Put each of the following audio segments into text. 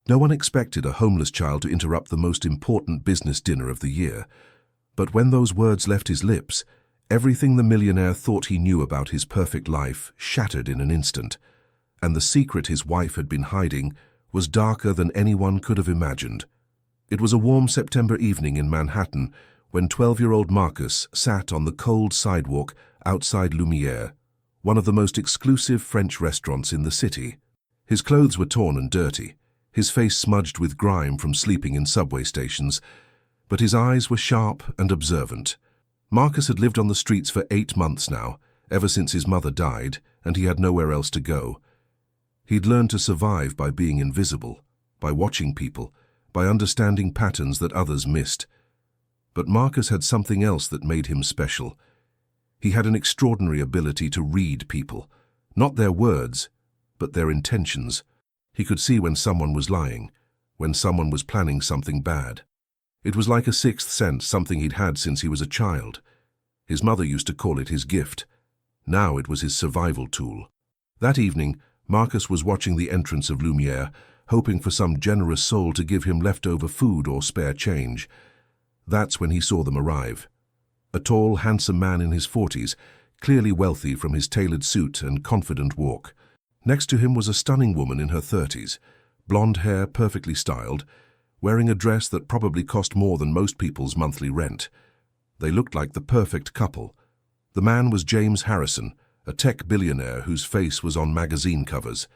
No one expected a homeless child to interrupt the most important business dinner of the year. But when those words left his lips, everything the millionaire thought he knew about his perfect life shattered in an instant, and the secret his wife had been hiding was darker than anyone could have imagined. It was a warm September evening in Manhattan when 12-year-old Marcus sat on the cold sidewalk outside Lumiere, one of the most exclusive French restaurants in the city. His clothes were torn and dirty, his face smudged with grime from sleeping in subway stations, but his eyes were sharp and observant. Marcus had lived on the streets for 8 months now, ever since his mother died, and he had nowhere else to go. He'd learned to survive by being invisible, by watching people, by understanding patterns that others missed. But Marcus had something else that made him special. He had an extraordinary ability to read people, not their words, but their intentions. He could see when someone was lying, when someone was planning something bad. It was like a sixth sense, something he'd had since he was a child. His mother used to call it his gift. Now it was his survival tool. That evening, Marcus was watching the entrance of Lumiere, hoping for some generous soul to give him leftover food or spare change. That's when he saw them arrive. A tall, handsome man in his 40s, clearly wealthy from his tailored suit and confident walk. Next to him was a stunning woman in her 30s, blonde hair perfectly styled, wearing a dress that probably cost more than most people's monthly rent. They looked like the perfect couple. The man was James Harrison, a tech billionaire whose face was on magazine covers.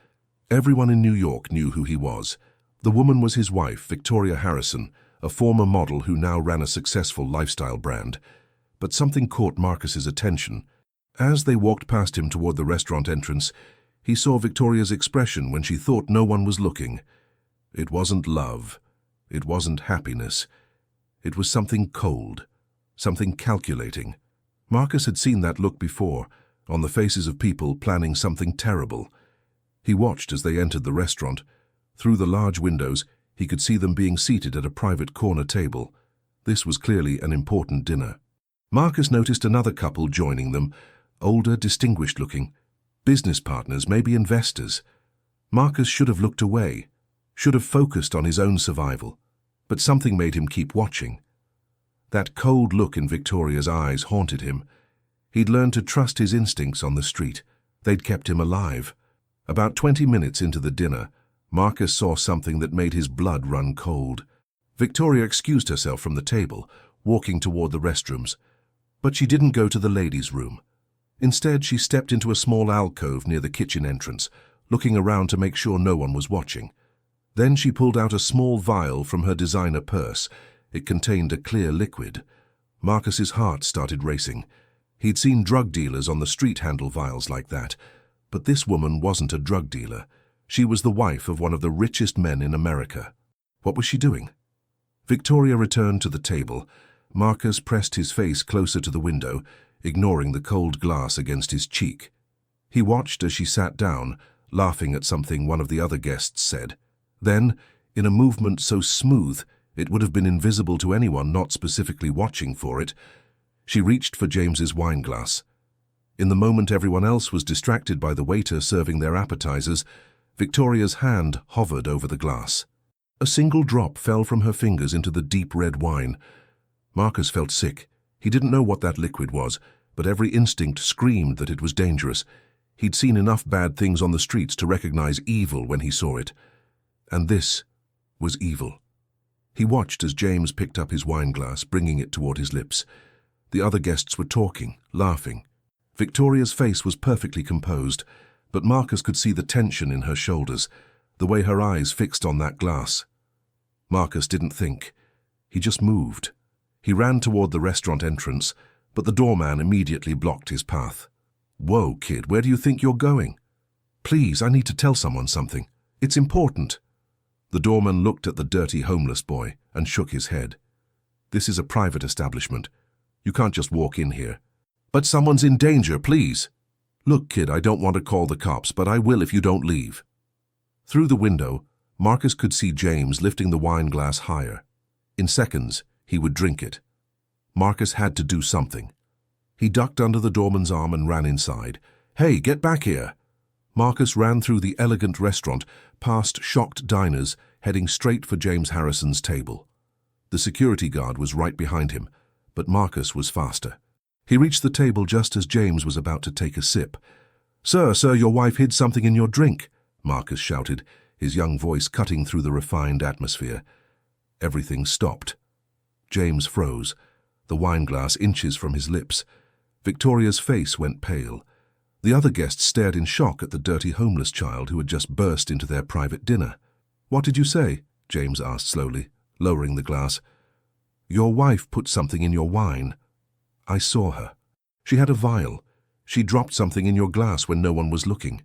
Everyone in New York knew who he was. The woman was his wife, Victoria Harrison, a former model who now ran a successful lifestyle brand. But something caught Marcus's attention. As they walked past him toward the restaurant entrance, he saw Victoria's expression when she thought no one was looking. It wasn't love. It wasn't happiness. It was something cold, something calculating. Marcus had seen that look before, on the faces of people planning something terrible. He watched as they entered the restaurant. Through the large windows, he could see them being seated at a private corner table. This was clearly an important dinner. Marcus noticed another couple joining them, older, distinguished-looking. Business partners, maybe investors. Marcus should have looked away, should have focused on his own survival, but something made him keep watching. That cold look in Victoria's eyes haunted him. He'd learned to trust his instincts on the street. They'd kept him alive. About 20 minutes into the dinner, Marcus saw something that made his blood run cold. Victoria excused herself from the table, walking toward the restrooms. But she didn't go to the ladies' room. Instead, she stepped into a small alcove near the kitchen entrance, looking around to make sure no one was watching. Then she pulled out a small vial from her designer purse. It contained a clear liquid. Marcus's heart started racing. He'd seen drug dealers on the street handle vials like that. But this woman wasn't a drug dealer. She was the wife of one of the richest men in America. What was she doing? Victoria returned to the table. Marcus pressed his face closer to the window, ignoring the cold glass against his cheek. He watched as she sat down, laughing at something one of the other guests said. Then, in a movement so smooth it would have been invisible to anyone not specifically watching for it, she reached for James's wine glass. In the moment everyone else was distracted by the waiter serving their appetizers, Victoria's hand hovered over the glass. A single drop fell from her fingers into the deep red wine. Marcus felt sick. He didn't know what that liquid was, but every instinct screamed that it was dangerous. He'd seen enough bad things on the streets to recognize evil when he saw it. And this was evil. He watched as James picked up his wine glass, bringing it toward his lips. The other guests were talking, laughing. Victoria's face was perfectly composed, but Marcus could see the tension in her shoulders, the way her eyes fixed on that glass. Marcus didn't think. He just moved. He ran toward the restaurant entrance, but the doorman immediately blocked his path. "Whoa, kid, where do you think you're going?" "Please, I need to tell someone something. It's important." The doorman looked at the dirty homeless boy and shook his head. "This is a private establishment. You can't just walk in here." "But someone's in danger, please." "Look, kid, I don't want to call the cops, but I will if you don't leave." Through the window, Marcus could see James lifting the wine glass higher. In seconds, he would drink it. Marcus had to do something. He ducked under the doorman's arm and ran inside. "Hey, get back here!" Marcus ran through the elegant restaurant, past shocked diners, heading straight for James Harrison's table. The security guard was right behind him, but Marcus was faster. He reached the table just as James was about to take a sip. Sir, your wife hid something in your drink," Marcus shouted, his young voice cutting through the refined atmosphere. Everything stopped. James froze, the wineglass inches from his lips. Victoria's face went pale. The other guests stared in shock at the dirty homeless child who had just burst into their private dinner. "What did you say?" James asked slowly, lowering the glass. "Your wife put something in your wine. I saw her. She had a vial. She dropped something in your glass when no one was looking."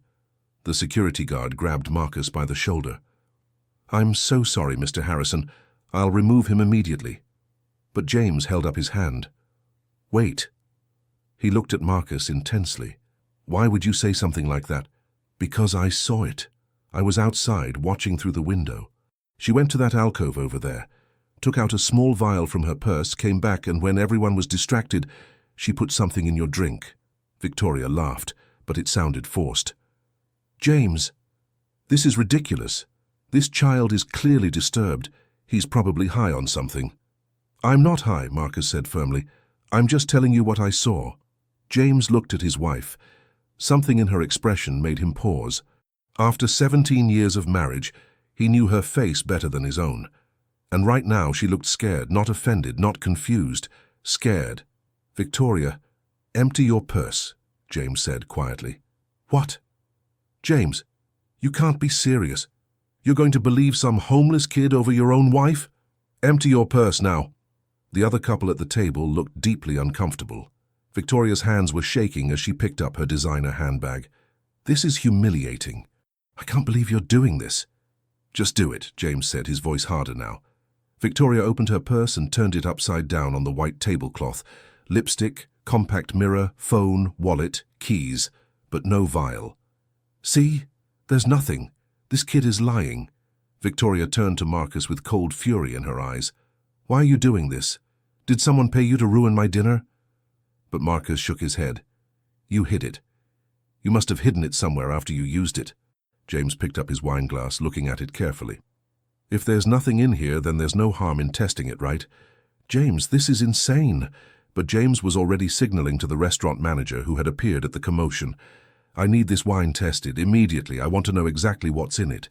The security guard grabbed Marcus by the shoulder. "I'm so sorry, Mr. Harrison. I'll remove him immediately." But James held up his hand. "Wait." He looked at Marcus intensely. "Why would you say something like that?" "Because I saw it. I was outside, watching through the window. She went to that alcove over there, took out a small vial from her purse, came back, and when everyone was distracted, she put something in your drink." Victoria laughed, but it sounded forced. "James, this is ridiculous. This child is clearly disturbed. He's probably high on something." "I'm not high," Marcus said firmly. "I'm just telling you what I saw." James looked at his wife. Something in her expression made him pause. After 17 years of marriage, he knew her face better than his own. And right now she looked scared, not offended, not confused, scared. "Victoria, empty your purse," James said quietly. "What?" "James, you can't be serious. You're going to believe some homeless kid over your own wife? Empty your purse now." The other couple at the table looked deeply uncomfortable. Victoria's hands were shaking as she picked up her designer handbag. "This is humiliating. I can't believe you're doing this." "Just do it," James said, his voice harder now. Victoria opened her purse and turned it upside down on the white tablecloth. Lipstick, compact mirror, phone, wallet, keys, but no vial. "See? There's nothing. This kid is lying." Victoria turned to Marcus with cold fury in her eyes. "Why are you doing this? Did someone pay you to ruin my dinner?" But Marcus shook his head. "You hid it. You must have hidden it somewhere after you used it." James picked up his wineglass, looking at it carefully. "If there's nothing in here, then there's no harm in testing it, right?" "James, this is insane." But James was already signaling to the restaurant manager who had appeared at the commotion. "I need this wine tested, immediately. I want to know exactly what's in it."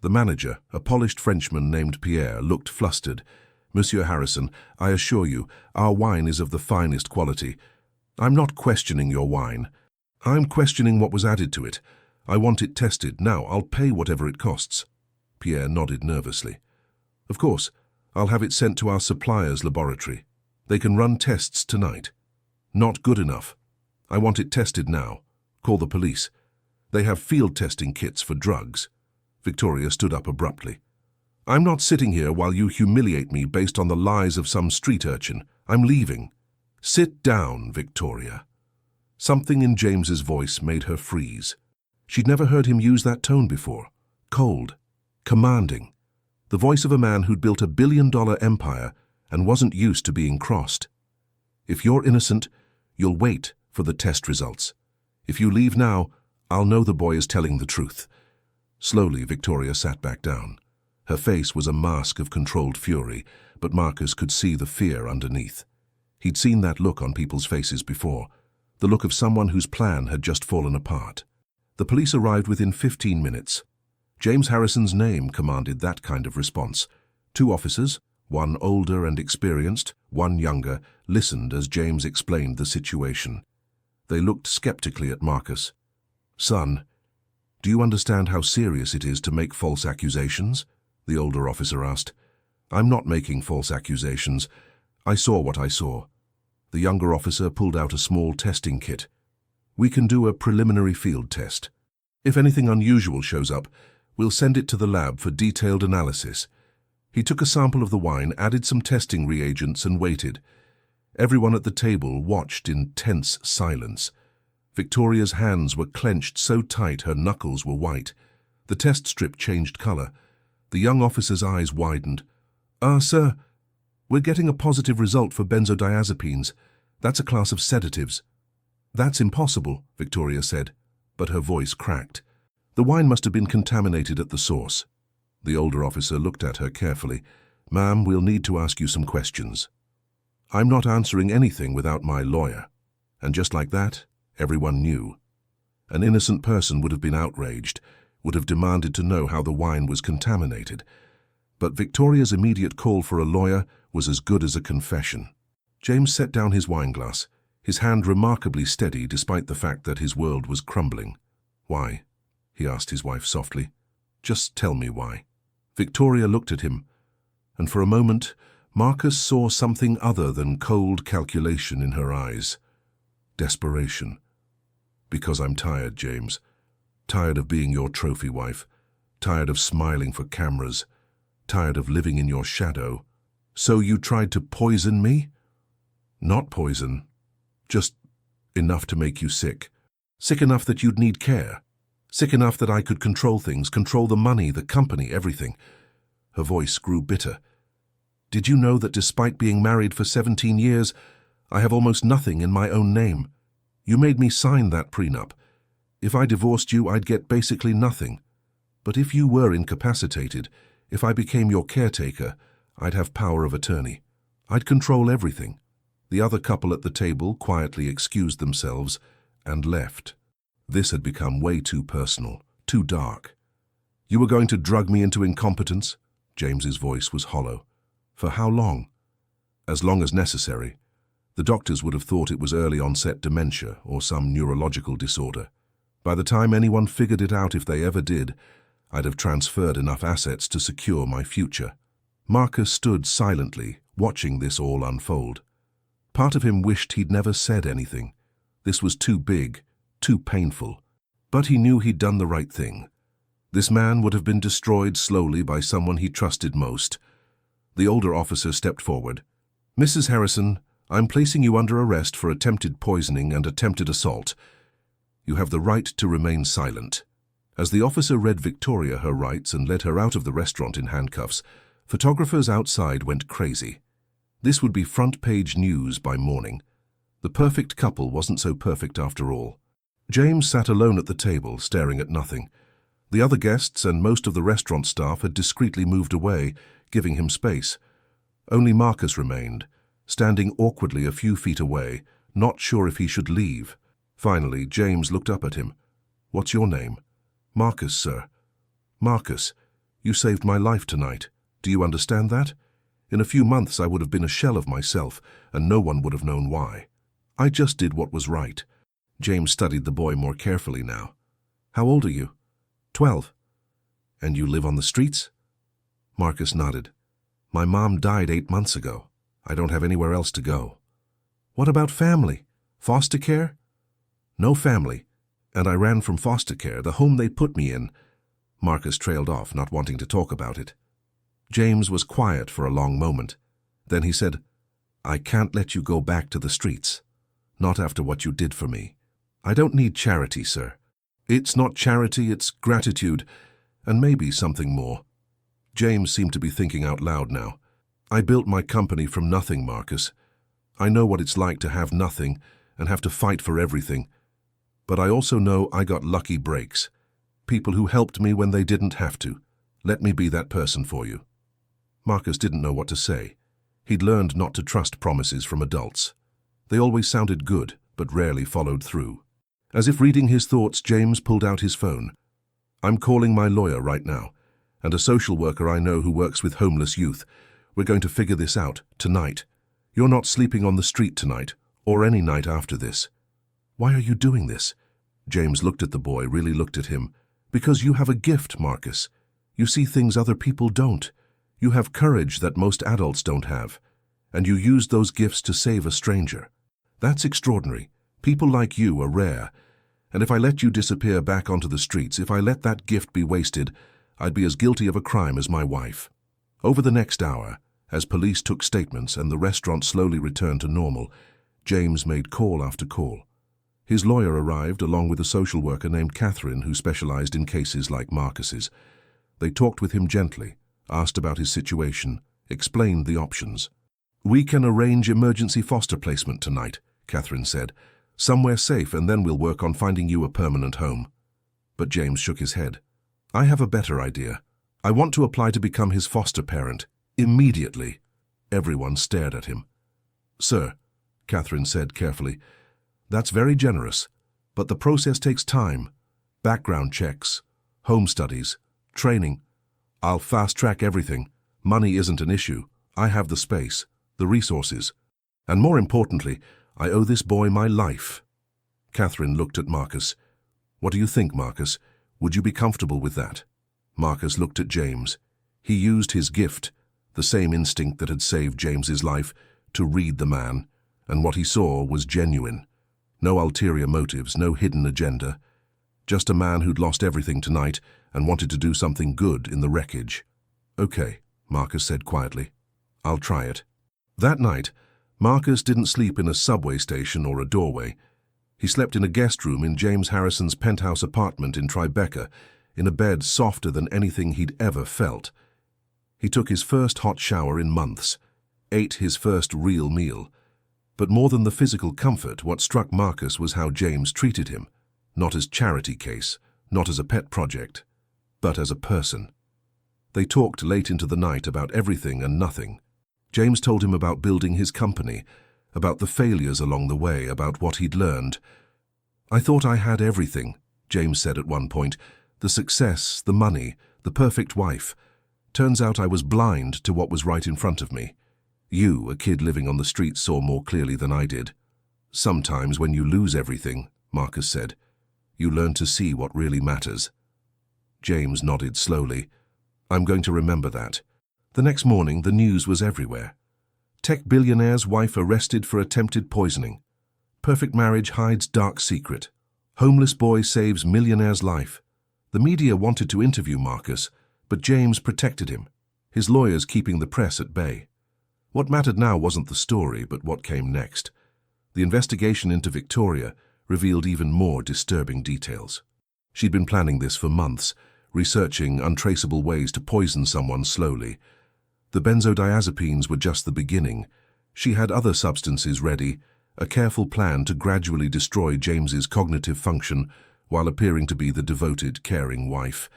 The manager, a polished Frenchman named Pierre, looked flustered. "Monsieur Harrison, I assure you, our wine is of the finest quality. I'm not questioning your wine. I'm questioning what was added to it. I want it tested. Now, I'll pay whatever it costs." Pierre nodded nervously. "Of course, I'll have it sent to our supplier's laboratory. They can run tests tonight." "Not good enough. I want it tested now. Call the police. They have field testing kits for drugs." Victoria stood up abruptly. "I'm not sitting here while you humiliate me based on the lies of some street urchin. I'm leaving." "Sit down, Victoria." Something in James's voice made her freeze. She'd never heard him use that tone before. Cold, commanding. The voice of a man who'd built a billion-dollar empire and wasn't used to being crossed. "If you're innocent, you'll wait for the test results. If you leave now, I'll know the boy is telling the truth." Slowly, Victoria sat back down. Her face was a mask of controlled fury, but Marcus could see the fear underneath. He'd seen that look on people's faces before, the look of someone whose plan had just fallen apart. The police arrived within 15 minutes. James Harrison's name commanded that kind of response. 2 officers, one older and experienced, one younger, listened as James explained the situation. They looked skeptically at Marcus. "Son, do you understand how serious it is to make false accusations?" the older officer asked. "I'm not making false accusations. I saw what I saw." The younger officer pulled out a small testing kit. "We can do a preliminary field test. If anything unusual shows up, we'll send it to the lab for detailed analysis." He took a sample of the wine, added some testing reagents, and waited. Everyone at the table watched in tense silence. Victoria's hands were clenched so tight her knuckles were white. The test strip changed color. The young officer's eyes widened. Sir, we're getting a positive result for benzodiazepines. That's a class of sedatives." "That's impossible," Victoria said, but her voice cracked. "The wine must have been contaminated at the source." The older officer looked at her carefully. "Ma'am, we'll need to ask you some questions." "I'm not answering anything without my lawyer." And just like that, everyone knew. An innocent person would have been outraged, would have demanded to know how the wine was contaminated. But Victoria's immediate call for a lawyer was as good as a confession. James set down his wineglass, his hand remarkably steady despite the fact that his world was crumbling. "Why?" he asked his wife softly. "Just tell me why." Victoria looked at him, and for a moment Marcus saw something other than cold calculation in her eyes. Desperation. "Because I'm tired, James. Tired of being your trophy wife. Tired of smiling for cameras. Tired of living in your shadow. So you tried to poison me?" "Not poison. Just enough to make you sick. Sick enough that you'd need care. Sick enough that I could control things, control the money, the company, everything." Her voice grew bitter. "Did you know that despite being married for 17 years, I have almost nothing in my own name? You made me sign that prenup. If I divorced you, I'd get basically nothing. But if you were incapacitated, if I became your caretaker, I'd have power of attorney. I'd control everything." The other couple at the table quietly excused themselves and left. This had become way too personal, too dark. "You were going to drug me into incompetence?" James's voice was hollow. "For how long?" "As long as necessary. The doctors would have thought it was early-onset dementia or some neurological disorder. By the time anyone figured it out, if they ever did, I'd have transferred enough assets to secure my future." Marcus stood silently, watching this all unfold. Part of him wished he'd never said anything. This was too big, too painful. But he knew he'd done the right thing. This man would have been destroyed slowly by someone he trusted most. The older officer stepped forward. "Mrs. Harrison, I'm placing you under arrest for attempted poisoning and attempted assault. You have the right to remain silent." As the officer read Victoria her rights and led her out of the restaurant in handcuffs, photographers outside went crazy. This would be front-page news by morning. The perfect couple wasn't so perfect after all. James sat alone at the table, staring at nothing. The other guests and most of the restaurant staff had discreetly moved away, giving him space. Only Marcus remained, standing awkwardly a few feet away, not sure if he should leave. Finally, James looked up at him. "What's your name?" "Marcus, sir." "Marcus, you saved my life tonight. Do you understand that? In a few months I would have been a shell of myself, and no one would have known why. I just did what was right." James studied the boy more carefully now. "How old are you?" 12. "And you live on the streets?" Marcus nodded. "My mom died 8 months ago. I don't have anywhere else to go." "What about family? Foster care?" "No family, and I ran from foster care, the home they put me in." Marcus trailed off, not wanting to talk about it. James was quiet for a long moment. Then he said, "I can't let you go back to the streets. Not after what you did for me. I don't need charity, sir. It's not charity, it's gratitude, and maybe something more." James seemed to be thinking out loud now. "I built my company from nothing, Marcus. I know what it's like to have nothing and have to fight for everything. But I also know I got lucky breaks. People who helped me when they didn't have to. Let me be that person for you." Marcus didn't know what to say. He'd learned not to trust promises from adults. They always sounded good, but rarely followed through. As if reading his thoughts, James pulled out his phone. "I'm calling my lawyer right now, and a social worker I know who works with homeless youth. We're going to figure this out, tonight. You're not sleeping on the street tonight, or any night after this." "Why are you doing this?" James looked at the boy, really looked at him. "Because you have a gift, Marcus. You see things other people don't. You have courage that most adults don't have. And you used those gifts to save a stranger. That's extraordinary. People like you are rare. And if I let you disappear back onto the streets, if I let that gift be wasted, I'd be as guilty of a crime as my wife." Over the next hour, as police took statements and the restaurant slowly returned to normal, James made call after call. His lawyer arrived along with a social worker named Catherine who specialized in cases like Marcus's. They talked with him gently, asked about his situation, explained the options. "We can arrange emergency foster placement tonight," Catherine said. "Somewhere safe, and then we'll work on finding you a permanent home." But James shook his head. "I have a better idea. I want to apply to become his foster parent. Immediately. Everyone stared at him. Sir, Catherine said carefully, that's very generous, but the process takes time. Background checks, home studies, training. I'll fast-track everything. Money isn't an issue. I have the space, the resources. And more importantly, I owe this boy my life. Catherine looked at Marcus. What do you think, Marcus? Would you be comfortable with that? Marcus looked at James. He used his gift, the same instinct that had saved James's life, to read the man, and what he saw was genuine. No ulterior motives, no hidden agenda. Just a man who'd lost everything tonight and wanted to do something good in the wreckage. Okay, Marcus said quietly. I'll try it. That night, Marcus didn't sleep in a subway station or a doorway. He slept in a guest room in James Harrison's penthouse apartment in Tribeca, in a bed softer than anything he'd ever felt. He took his first hot shower in months, ate his first real meal. But more than the physical comfort, what struck Marcus was how James treated him, not as charity case, not as a pet project, but as a person. They talked late into the night about everything and nothing. James told him about building his company, about the failures along the way, about what he'd learned. I thought I had everything, James said at one point, the success, the money, the perfect wife. Turns out I was blind to what was right in front of me. You, a kid living on the streets, saw more clearly than I did. Sometimes when you lose everything, Marcus said, you learn to see what really matters. James nodded slowly. I'm going to remember that. The next morning, the news was everywhere. Tech billionaire's wife arrested for attempted poisoning. Perfect marriage hides dark secret. Homeless boy saves millionaire's life. The media wanted to interview Marcus, but James protected him, his lawyers keeping the press at bay. What mattered now wasn't the story, but what came next. The investigation into Victoria revealed even more disturbing details. She'd been planning this for months, researching untraceable ways to poison someone slowly. The benzodiazepines were just the beginning. She had other substances ready, a careful plan to gradually destroy James's cognitive function while appearing to be the devoted, caring wife.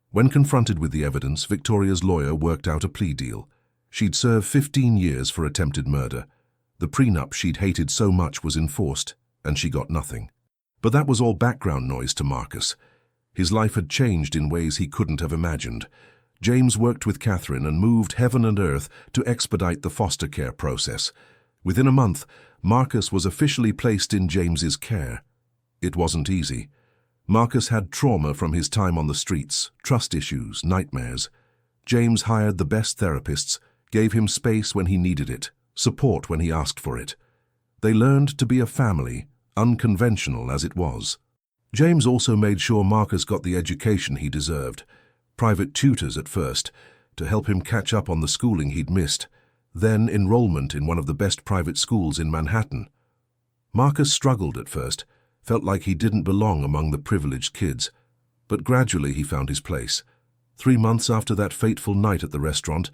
When confronted with the evidence, Victoria's lawyer worked out a plea deal. She'd serve 15 years for attempted murder. The prenup she'd hated so much was enforced, and she got nothing. But that was all background noise to Marcus. His life had changed in ways he couldn't have imagined. James worked with Catherine and moved heaven and earth to expedite the foster care process. Within a month, Marcus was officially placed in James's care. It wasn't easy. Marcus had trauma from his time on the streets, trust issues, nightmares. James hired the best therapists, gave him space when he needed it, support when he asked for it. They learned to be a family, unconventional as it was. James also made sure Marcus got the education he deserved. Private tutors at first, to help him catch up on the schooling he'd missed, then enrollment in one of the best private schools in Manhattan. Marcus struggled at first, felt like he didn't belong among the privileged kids, but gradually he found his place. 3 months after that fateful night at the restaurant,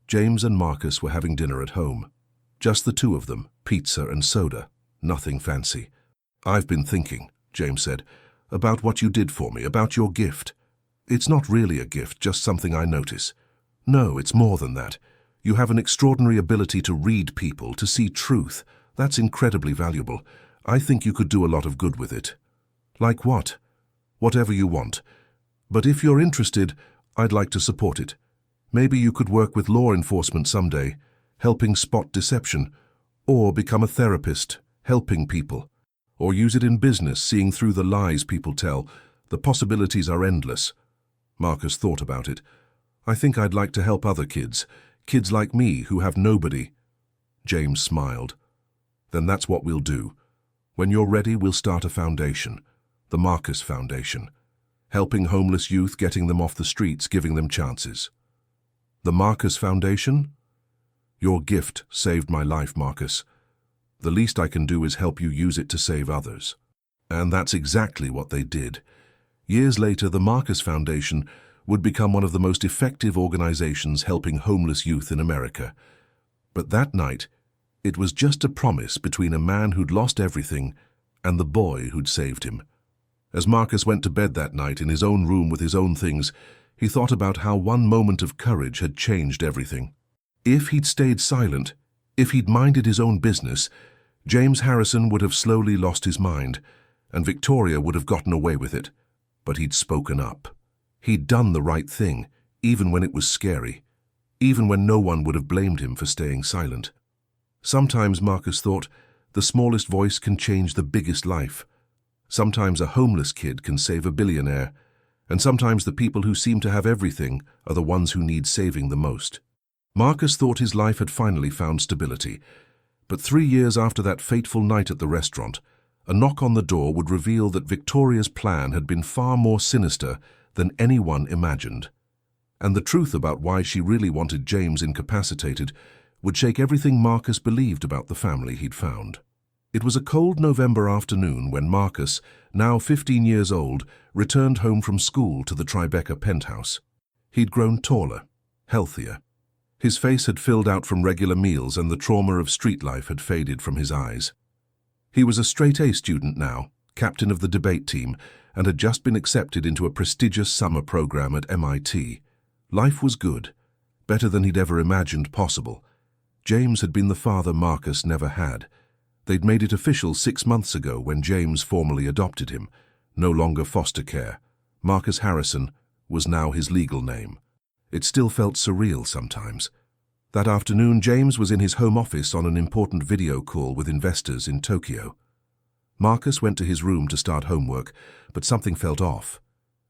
James and Marcus were having dinner at home. Just the two of them, pizza and soda, nothing fancy. I've been thinking, James said, about what you did for me, about your gift. It's not really a gift, just something I notice. No, it's more than that. You have an extraordinary ability to read people, to see truth. That's incredibly valuable. I think you could do a lot of good with it. Like what? Whatever you want. But if you're interested, I'd like to support it. Maybe you could work with law enforcement someday, helping spot deception, or become a therapist, helping people, or use it in business, seeing through the lies people tell. The possibilities are endless. Marcus thought about it. I think I'd like to help other kids like me who have nobody. James smiled. Then that's what we'll do. When you're ready, we'll start a foundation, the Marcus Foundation, helping homeless youth, getting them off the streets, giving them chances. The Marcus Foundation? Your gift saved my life, Marcus. The least I can do is help you use it to save others. And that's exactly what they did. Years later, the Marcus Foundation would become one of the most effective organizations helping homeless youth in America. But that night, it was just a promise between a man who'd lost everything and the boy who'd saved him. As Marcus went to bed that night in his own room with his own things, He thought about how one moment of courage had changed everything. If he'd stayed silent, if he'd minded his own business, James Harrison would have slowly lost his mind, and Victoria would have gotten away with it. But he'd spoken up. He'd done the right thing, even when it was scary, even when no one would have blamed him for staying silent. Sometimes, Marcus thought, the smallest voice can change the biggest life. Sometimes a homeless kid can save a billionaire, and sometimes the people who seem to have everything are the ones who need saving the most. Marcus thought his life had finally found stability, but 3 years after that fateful night at the restaurant, a knock on the door would reveal that Victoria's plan had been far more sinister than anyone imagined. And the truth about why she really wanted James incapacitated would shake everything Marcus believed about the family he'd found. It was a cold November afternoon when Marcus, now 15 years old, returned home from school to the Tribeca penthouse. He'd grown taller, healthier. His face had filled out from regular meals and the trauma of street life had faded from his eyes. He was a straight-A student now, captain of the debate team, and had just been accepted into a prestigious summer program at MIT. Life was good, better than he'd ever imagined possible. James had been the father Marcus never had. They'd made it official 6 months ago when James formally adopted him. No longer foster care. Marcus Harrison was now his legal name. It still felt surreal sometimes. That afternoon, James was in his home office on an important video call with investors in Tokyo. Marcus went to his room to start homework, but something felt off.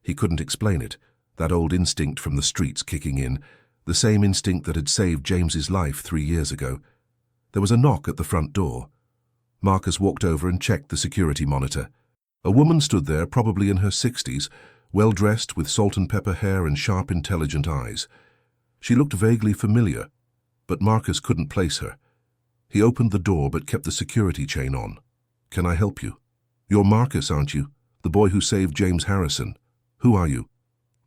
He couldn't explain it, that old instinct from the streets kicking in, the same instinct that had saved James's life 3 years ago. There was a knock at the front door. Marcus walked over and checked the security monitor. A woman stood there, probably in her 60s, well-dressed with salt and pepper hair and sharp, intelligent eyes. She looked vaguely familiar, but Marcus couldn't place her. He opened the door but kept the security chain on. "Can I help you?" "You're Marcus, aren't you? The boy who saved James Harrison. Who are you?"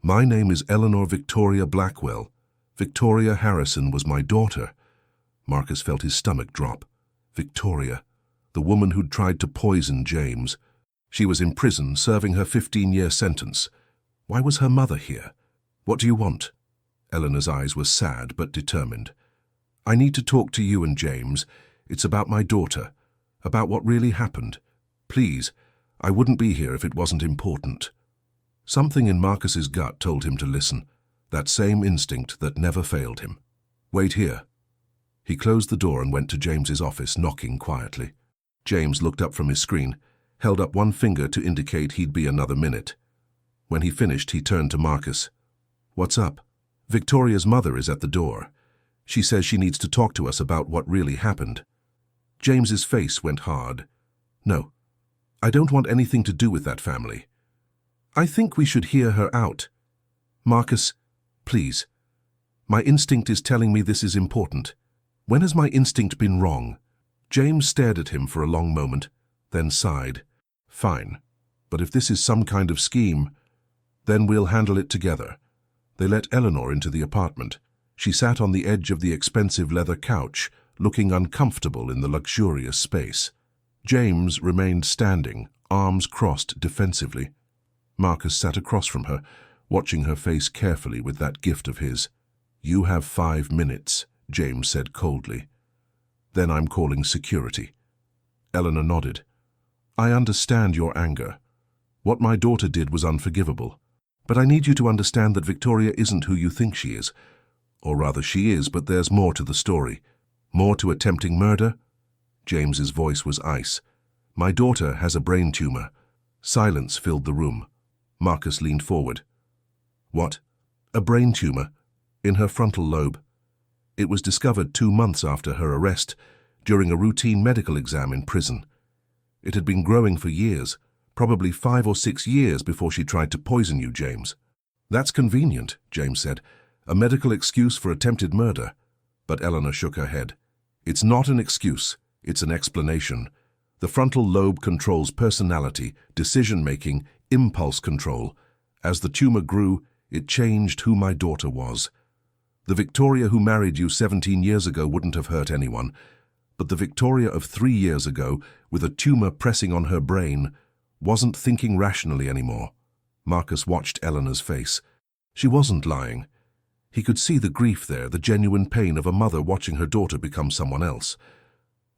"My name is Eleanor Victoria Blackwell. Victoria Harrison was my daughter." Marcus felt his stomach drop. Victoria, the woman who'd tried to poison James. She was in prison, serving her 15-year sentence. Why was her mother here? "What do you want?" Eleanor's eyes were sad but determined. "I need to talk to you and James. It's about my daughter, about what really happened. Please, I wouldn't be here if it wasn't important." Something in Marcus's gut told him to listen, that same instinct that never failed him. "Wait here." He closed the door and went to James's office, knocking quietly. James looked up from his screen, held up one finger to indicate he'd be another minute. When he finished, he turned to Marcus. "What's up?" "Victoria's mother is at the door. She says she needs to talk to us about what really happened." James's face went hard. "No, I don't want anything to do with that family. I think we should hear her out. Marcus, please. My instinct is telling me this is important. When has my instinct been wrong?" James stared at him for a long moment, then sighed. "Fine, but if this is some kind of scheme, then we'll handle it together." They let Eleanor into the apartment. She sat on the edge of the expensive leather couch, looking uncomfortable in the luxurious space. James remained standing, arms crossed defensively. Marcus sat across from her, watching her face carefully with that gift of his. "You have 5 minutes, James said coldly. "Then I'm calling security." Eleanor nodded. "I understand your anger. What my daughter did was unforgivable. But I need you to understand that Victoria isn't who you think she is. Or rather, she is, but there's more to the story. More to attempting murder?" James's voice was ice. "My daughter has a brain tumor." Silence filled the room. Marcus leaned forward. "What?" "A brain tumor. In her frontal lobe. It was discovered 2 months after her arrest, during a routine medical exam in prison. It had been growing for years, probably 5 or 6 years before she tried to poison you, James." "That's convenient," James said. "A medical excuse for attempted murder." But Eleanor shook her head. "It's not an excuse, it's an explanation. The frontal lobe controls personality, decision-making, impulse control. As the tumor grew, it changed who my daughter was. The Victoria who married you 17 years ago wouldn't have hurt anyone, but the Victoria of 3 years ago, with a tumor pressing on her brain, wasn't thinking rationally anymore." Marcus watched Eleanor's face. She wasn't lying. He could see the grief there, the genuine pain of a mother watching her daughter become someone else.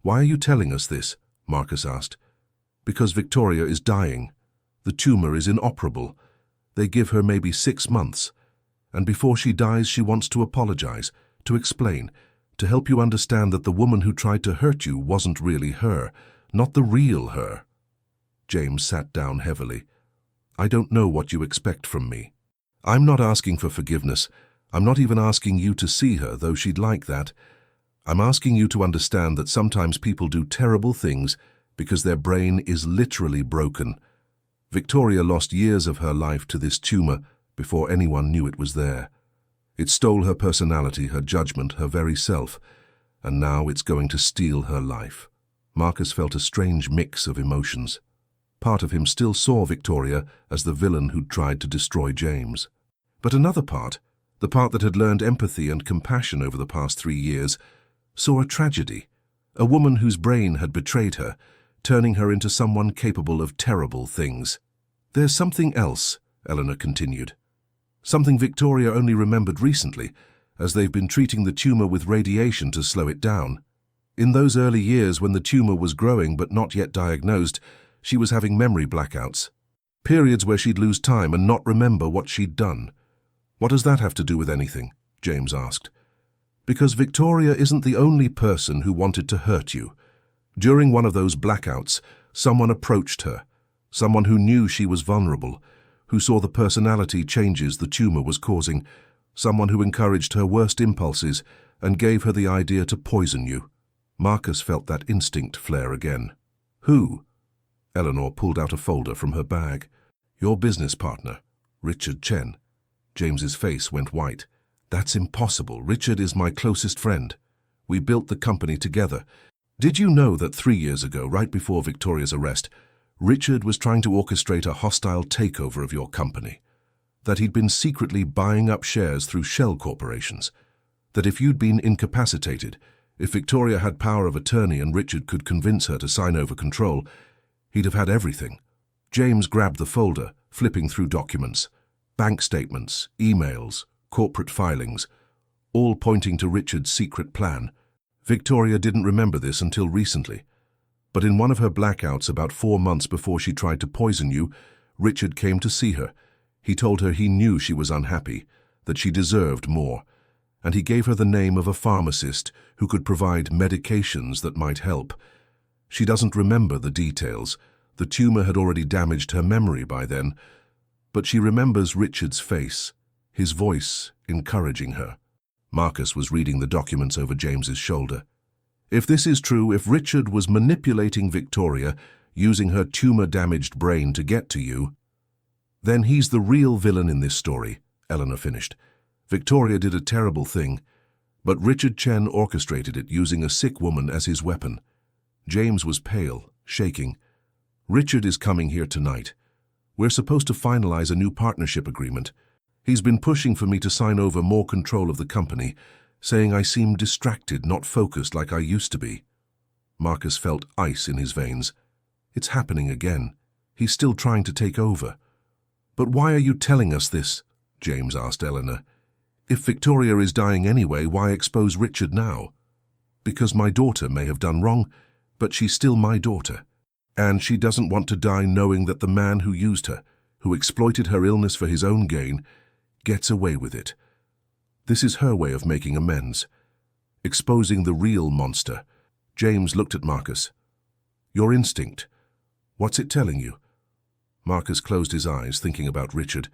"Why are you telling us this?" Marcus asked. "Because Victoria is dying. The tumor is inoperable. They give her maybe 6 months. And before she dies, she wants to apologize, to explain, to help you understand that the woman who tried to hurt you wasn't really her, not the real her." James sat down heavily. "I don't know what you expect from me. I'm not asking for forgiveness. I'm not even asking you to see her, though she'd like that. I'm asking you to understand that sometimes people do terrible things because their brain is literally broken. Victoria lost years of her life to this tumor before anyone knew it was there. It stole her personality, her judgment, her very self, and now it's going to steal her life." Marcus felt a strange mix of emotions. Part of him still saw Victoria as the villain who'd tried to destroy James. But another part, the part that had learned empathy and compassion over the past 3 years, saw a tragedy, a woman whose brain had betrayed her, turning her into someone capable of terrible things. "There's something else," Eleanor continued. "Something Victoria only remembered recently, as they've been treating the tumor with radiation to slow it down. In those early years when the tumor was growing but not yet diagnosed, she was having memory blackouts. Periods where she'd lose time and not remember what she'd done." "What does that have to do with anything?" James asked. "Because Victoria isn't the only person who wanted to hurt you. During one of those blackouts, someone approached her, someone who knew she was vulnerable, who saw the personality changes the tumor was causing, someone who encouraged her worst impulses and gave her the idea to poison you." Marcus felt that instinct flare again. "Who?" Eleanor pulled out a folder from her bag. "Your business partner, Richard Chen." James's face went white. "That's impossible. Richard is my closest friend. We built the company together. Did you know that 3 years ago, right before Victoria's arrest, Richard was trying to orchestrate a hostile takeover of your company? That he'd been secretly buying up shares through shell corporations? That if you'd been incapacitated, if Victoria had power of attorney and Richard could convince her to sign over control, he'd have had everything?" James grabbed the folder, flipping through documents. Bank statements, emails, corporate filings, all pointing to Richard's secret plan. Victoria didn't remember this until recently. But in one of her blackouts about 4 months before she tried to poison you, Richard came to see her. He told her he knew she was unhappy, that she deserved more, and he gave her the name of a pharmacist who could provide medications that might help. She doesn't remember the details. The tumor had already damaged her memory by then, but she remembers Richard's face, his voice encouraging her. Marcus was reading the documents over James's shoulder. "If this is true, if Richard was manipulating Victoria, using her tumor-damaged brain to get to you, then he's the real villain in this story," Eleanor finished. "Victoria did a terrible thing, but Richard Chen orchestrated it using a sick woman as his weapon." James was pale, shaking. "Richard is coming here tonight. We're supposed to finalize a new partnership agreement. He's been pushing for me to sign over more control of the company, saying I seem distracted, not focused like I used to be." Marcus felt ice in his veins. "It's happening again. He's still trying to take over." "But why are you telling us this?" James asked Eleanor. "If Victoria is dying anyway, why expose Richard now?" "Because my daughter may have done wrong, but she's still my daughter. And she doesn't want to die knowing that the man who used her, who exploited her illness for his own gain, gets away with it. This is her way of making amends, exposing the real monster." James looked at Marcus. "Your instinct, what's it telling you?" Marcus closed his eyes, thinking about Richard.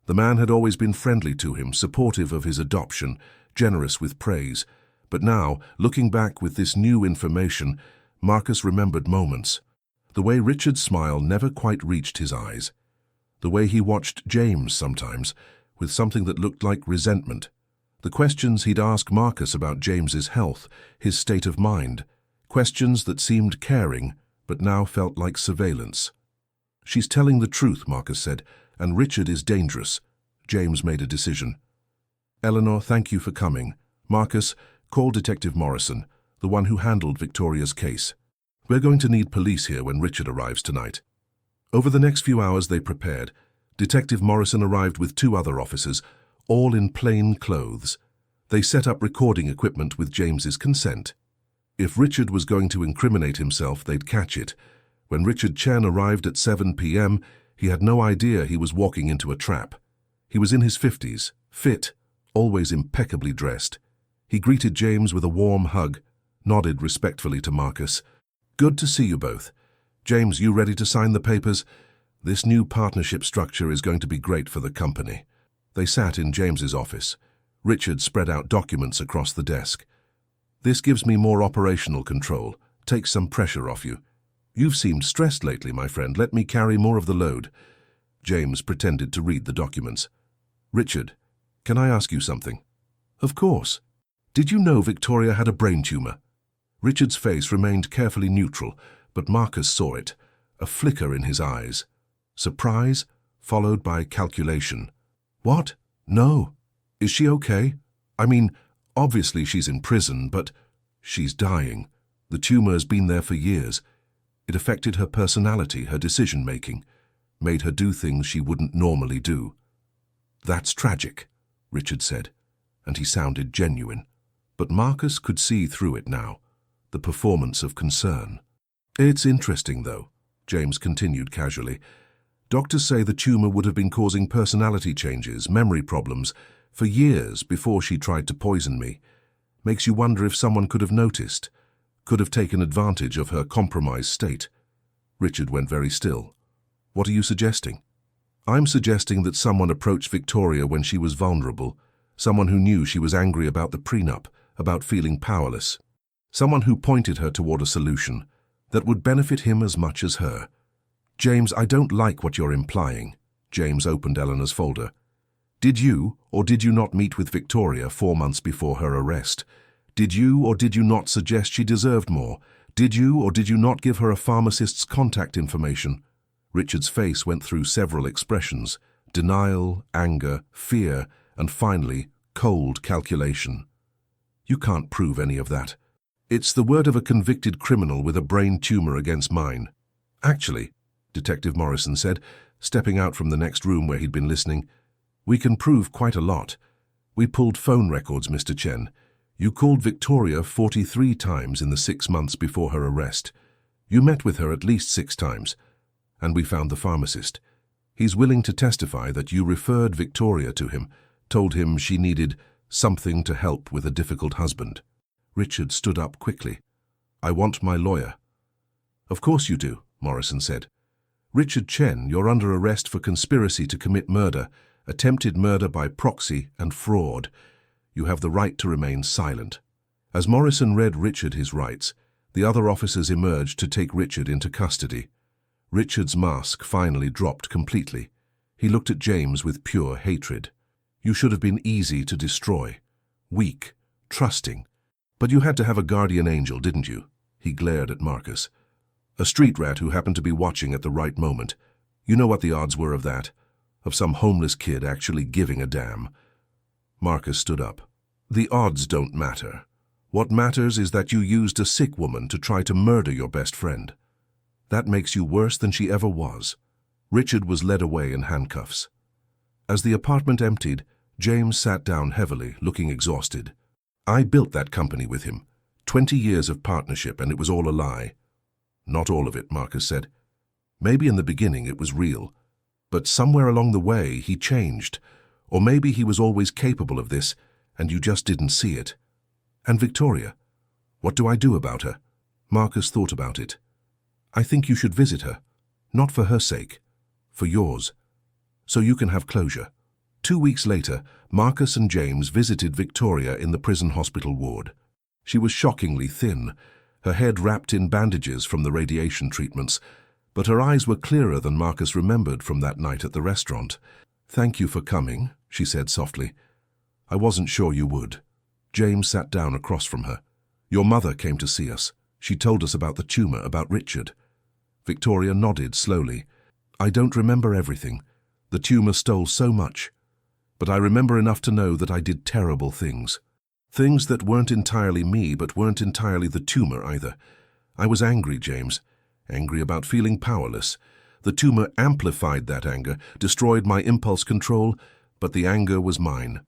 The man had always been friendly to him, supportive of his adoption, generous with praise. But now, looking back with this new information, Marcus remembered moments. The way Richard's smile never quite reached his eyes. The way he watched James sometimes, with something that looked like resentment. The questions he'd ask Marcus about James's health, his state of mind. Questions that seemed caring, but now felt like surveillance. "She's telling the truth," Marcus said, "and Richard is dangerous." James made a decision. "Eleanor, thank you for coming. Marcus, call Detective Morrison, the one who handled Victoria's case. We're going to need police here when Richard arrives tonight." Over the next few hours they prepared. Detective Morrison arrived with 2 other officers, all in plain clothes. They set up recording equipment with James's consent. If Richard was going to incriminate himself, they'd catch it. When Richard Chen arrived at 7 p.m., he had no idea he was walking into a trap. He was in his 50s, fit, always impeccably dressed. He greeted James with a warm hug, nodded respectfully to Marcus. "Good to see you both. James, you ready to sign the papers? This new partnership structure is going to be great for the company." They sat in James's office. Richard spread out documents across the desk. "This gives me more operational control, takes some pressure off you. You've seemed stressed lately, my friend. Let me carry more of the load." James pretended to read the documents. "Richard, can I ask you something?" "Of course. Did you know Victoria had a brain tumor?" Richard's face remained carefully neutral, but Marcus saw it, a flicker in his eyes. Surprise, followed by calculation. "What? No. Is she okay? I mean, obviously she's in prison, but she's dying. The tumor has been there for years. It affected her personality, her decision-making, made her do things she wouldn't normally do." "That's tragic," Richard said, and he sounded genuine. But Marcus could see through it now, the performance of concern. "It's interesting, though," James continued casually. "Doctors say the tumor would have been causing personality changes, memory problems, for years before she tried to poison me. Makes you wonder if someone could have noticed, could have taken advantage of her compromised state." Richard went very still. "What are you suggesting?" "I'm suggesting that someone approached Victoria when she was vulnerable, someone who knew she was angry about the prenup, about feeling powerless. Someone who pointed her toward a solution that would benefit him as much as her." "James, I don't like what you're implying." James opened Eleanor's folder. "Did you or did you not meet with Victoria 4 months before her arrest? Did you or did you not suggest she deserved more? Did you or did you not give her a pharmacist's contact information?" Richard's face went through several expressions: denial, anger, fear, and finally, cold calculation. "You can't prove any of that. It's the word of a convicted criminal with a brain tumor against mine." "Actually," Detective Morrison said, stepping out from the next room where he'd been listening, "we can prove quite a lot. We pulled phone records, Mr. Chen. You called Victoria 43 times in the 6 months before her arrest. You met with her at least 6 times. And we found the pharmacist. He's willing to testify that you referred Victoria to him, told him she needed something to help with a difficult husband." Richard stood up quickly. "I want my lawyer." "Of course you do," Morrison said. "Richard Chen, you're under arrest for conspiracy to commit murder, attempted murder by proxy, and fraud. You have the right to remain silent." As Morrison read Richard his rights, the other officers emerged to take Richard into custody. Richard's mask finally dropped completely. He looked at James with pure hatred. "You should have been easy to destroy. Weak, trusting. But you had to have a guardian angel, didn't you?" He glared at Marcus. "A street rat who happened to be watching at the right moment. You know what the odds were of that? Of some homeless kid actually giving a damn." Marcus stood up. "The odds don't matter. What matters is that you used a sick woman to try to murder your best friend. That makes you worse than she ever was." Richard was led away in handcuffs. As the apartment emptied, James sat down heavily, looking exhausted. "I built that company with him. 20 years of partnership, and it was all a lie." "Not all of it," Marcus said. "Maybe in the beginning it was real. But somewhere along the way he changed. Or maybe he was always capable of this, and you just didn't see it. And Victoria, what do I do about her?" Marcus thought about it. "I think you should visit her. Not for her sake. For yours. So you can have closure." 2 weeks later, Marcus and James visited Victoria in the prison hospital ward. She was shockingly thin, her head wrapped in bandages from the radiation treatments, but her eyes were clearer than Marcus remembered from that night at the restaurant. "Thank you for coming," she said softly. "I wasn't sure you would." James sat down across from her. "Your mother came to see us. She told us about the tumor, about Richard." Victoria nodded slowly. "I don't remember everything. The tumor stole so much. But I remember enough to know that I did terrible things. Things that weren't entirely me, but weren't entirely the tumor either. I was angry, James. Angry about feeling powerless. The tumor amplified that anger, destroyed my impulse control, but the anger was mine.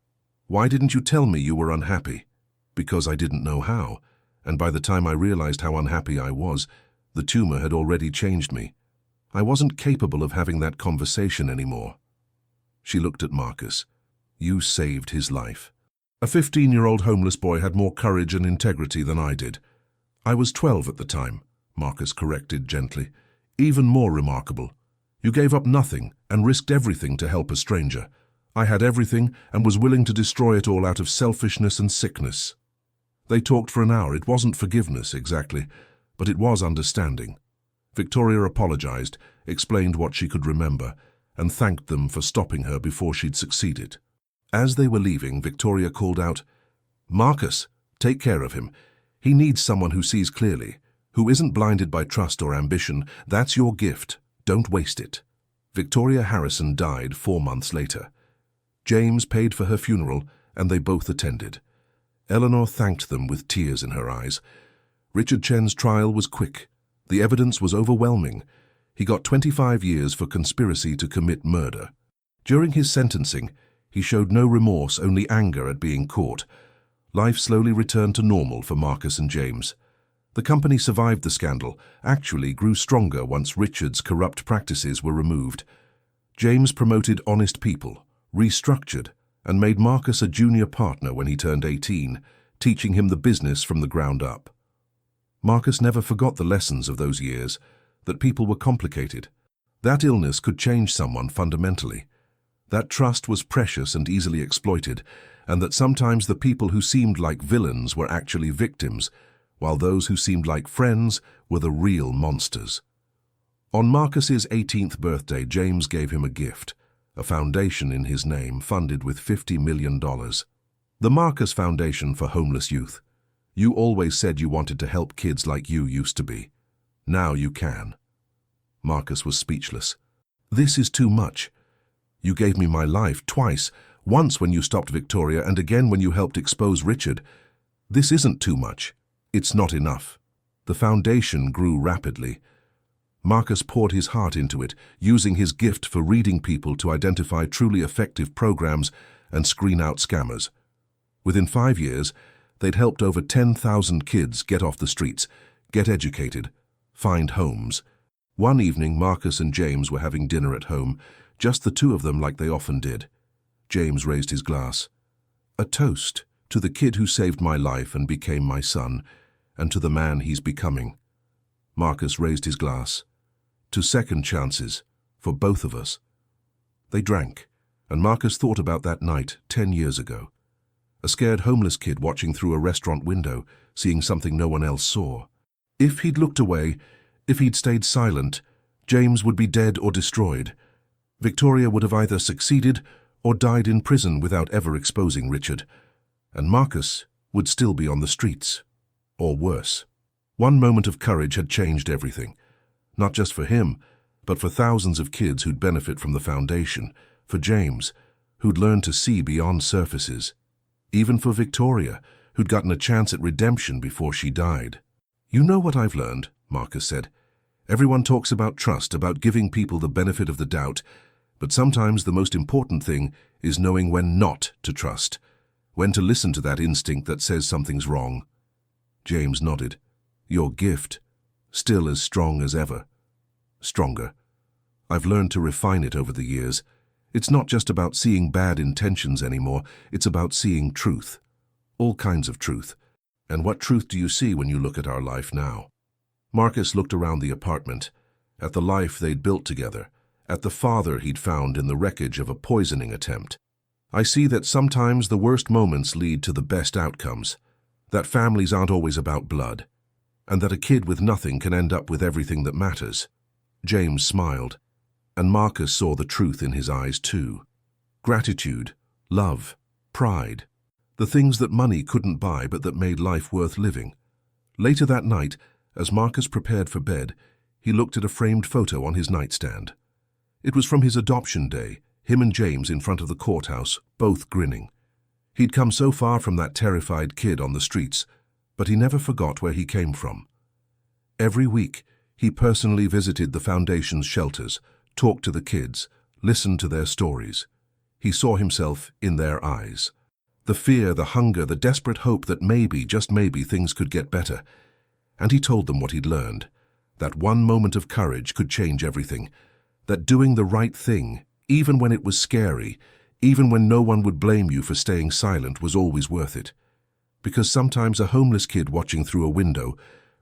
Why didn't you tell me you were unhappy? Because I didn't know how, and by the time I realized how unhappy I was, the tumor had already changed me. I wasn't capable of having that conversation anymore. She looked at Marcus. You saved his life. A 15-year-old homeless boy had more courage and integrity than I did. I was 12 at the time, Marcus corrected gently. Even more remarkable. You gave up nothing and risked everything to help a stranger. I had everything and was willing to destroy it all out of selfishness and sickness. They talked for an hour. It wasn't forgiveness, exactly, but it was understanding. Victoria apologized, explained what she could remember, and thanked them for stopping her before she'd succeeded. As they were leaving, Victoria called out, Marcus, take care of him. He needs someone who sees clearly, who isn't blinded by trust or ambition. That's your gift. Don't waste it. Victoria Harrison died 4 months later. James paid for her funeral, and they both attended. Eleanor thanked them with tears in her eyes. Richard Chen's trial was quick. The evidence was overwhelming. He got 25 years for conspiracy to commit murder. During his sentencing, he showed no remorse, only anger at being caught. Life slowly returned to normal for Marcus and James. The company survived the scandal, actually grew stronger once Richard's corrupt practices were removed. James promoted honest people, restructured, and made Marcus a junior partner when he turned 18, teaching him the business from the ground up. Marcus never forgot the lessons of those years, that people were complicated. That illness could change someone fundamentally. That trust was precious and easily exploited, and that sometimes the people who seemed like villains were actually victims, while those who seemed like friends were the real monsters. On Marcus's 18th birthday, James gave him a gift, a foundation in his name funded with $50 million. The Marcus Foundation for Homeless Youth. You always said you wanted to help kids like you used to be. Now you can. Marcus was speechless. This is too much. You gave me my life twice, once when you stopped Victoria and again when you helped expose Richard. This isn't too much. It's not enough. The foundation grew rapidly. Marcus poured his heart into it, using his gift for reading people to identify truly effective programs and screen out scammers. Within 5 years, they'd helped over 10,000 kids get off the streets, get educated, find homes. One evening, Marcus and James were having dinner at home, just the two of them like they often did. James raised his glass. A toast to the kid who saved my life and became my son, and to the man he's becoming. Marcus raised his glass. To second chances, for both of us. They drank, and Marcus thought about that night 10 years ago. A scared homeless kid watching through a restaurant window, seeing something no one else saw. If he'd looked away, if he'd stayed silent, James would be dead or destroyed. Victoria would have either succeeded or died in prison without ever exposing Richard. And Marcus would still be on the streets. Or worse. One moment of courage had changed everything. Not just for him, but for thousands of kids who'd benefit from the foundation. For James, who'd learned to see beyond surfaces. Even for Victoria, who'd gotten a chance at redemption before she died. You know what I've learned, Marcus said. Everyone talks about trust, about giving people the benefit of the doubt, but sometimes the most important thing is knowing when not to trust, when to listen to that instinct that says something's wrong. James nodded. Your gift, still as strong as ever. Stronger. I've learned to refine it over the years. It's not just about seeing bad intentions anymore, it's about seeing truth. All kinds of truth. And what truth do you see when you look at our life now? Marcus looked around the apartment, at the life they'd built together, at the father he'd found in the wreckage of a poisoning attempt. I see that sometimes the worst moments lead to the best outcomes, that families aren't always about blood, and that a kid with nothing can end up with everything that matters. James smiled, and Marcus saw the truth in his eyes too. Gratitude, love, pride, the things that money couldn't buy but that made life worth living. Later that night, as Marcus prepared for bed, he looked at a framed photo on his nightstand. It was from his adoption day, him and James in front of the courthouse, both grinning. He'd come so far from that terrified kid on the streets, but he never forgot where he came from. Every week, he personally visited the foundation's shelters, talked to the kids, listened to their stories. He saw himself in their eyes. The fear, the hunger, the desperate hope that maybe, just maybe, things could get better. And he told them what he'd learned, that one moment of courage could change everything, that doing the right thing, even when it was scary, even when no one would blame you for staying silent, was always worth it. Because sometimes a homeless kid watching through a window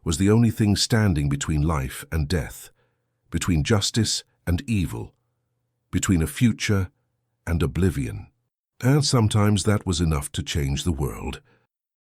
was the only thing standing between life and death, between justice and evil, between a future and oblivion. And sometimes that was enough to change the world.